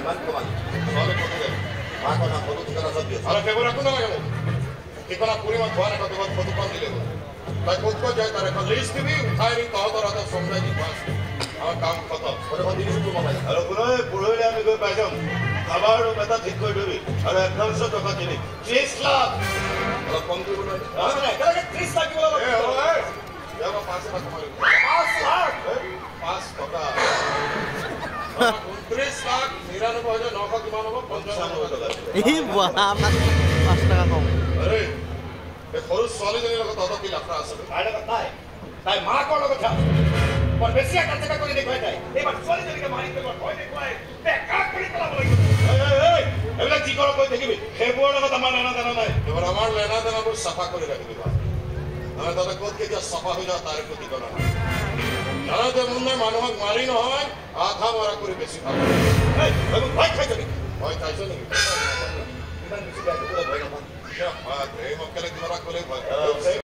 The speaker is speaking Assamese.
ইমান কমালি নহ'লে ক'তো যাবি মাক অনা ফটো ঠিকনা চব দিয়ে আৰু সেইবোৰ একো নালাগে মোক ঠিকনা পুৰি মই ধোৱা নাখাওঁ তোমাক ফটোখন দিলে হ'ল তাই ক'ত ক'ত যায় তাৰ এখন লিষ্ট দিবি উঠাই নি তহঁতৰ হাতত চমজাই দি পাছ আমাৰ কাম খতম ফটোখন দি দিছোঁ তোৰ মোবাইল আৰু পুৰহিলে আমি গৈ পাই যাম খাবাৰ ৰুম এটা ঠিক কৰি দিবি আৰু এডভান্স টকা কিনি 30 লাখ অলপ কম কৰিব নোৱাৰি একেলগে 30 লাখ দিব লাগিব 5 লাখ 5 টকা 29 লাখ 99,900 কিমান হ'ব 55 টকা এই বাহ আমাক 5 টাকা কম আৰে এই সৰু ছোৱালীজনীৰ লগত তহঁতৰ কি লাফৰা আছে তাই মাকৰ লগত যা বৰ বেছি আকাশকা কৰি দেখুৱাই তাই এইবাৰ ছোৱালীজনীকে মাৰি পেলোৱা ভয় দেখুৱাই বেকাৰ কৰি পেলাব লাগিব এইবিলাক যি কৰ কৈ থাকিবি সেইবোৰৰ লগত আমাৰ লেনা দেনা নাই এবাৰ আমাৰ লেনা দেনাবোৰ চাফা কৰি ৰাখিবি নহ'লে তহঁতে ক'ত কেতিয়া চাফা হৈ যাওঁ তাৰ একো ঠিকনা নাই জানাতে মুন্নে মানুহক মাৰি নহয় আধা মৰা কৰি বেছি ভাল ভয় খাই যাবি ভয় খাইছ নেকি ইমান বেছি বেয়া ভয় নাপাওঁ এই মক্কেলে কিবা এটা ক'লেই ভয়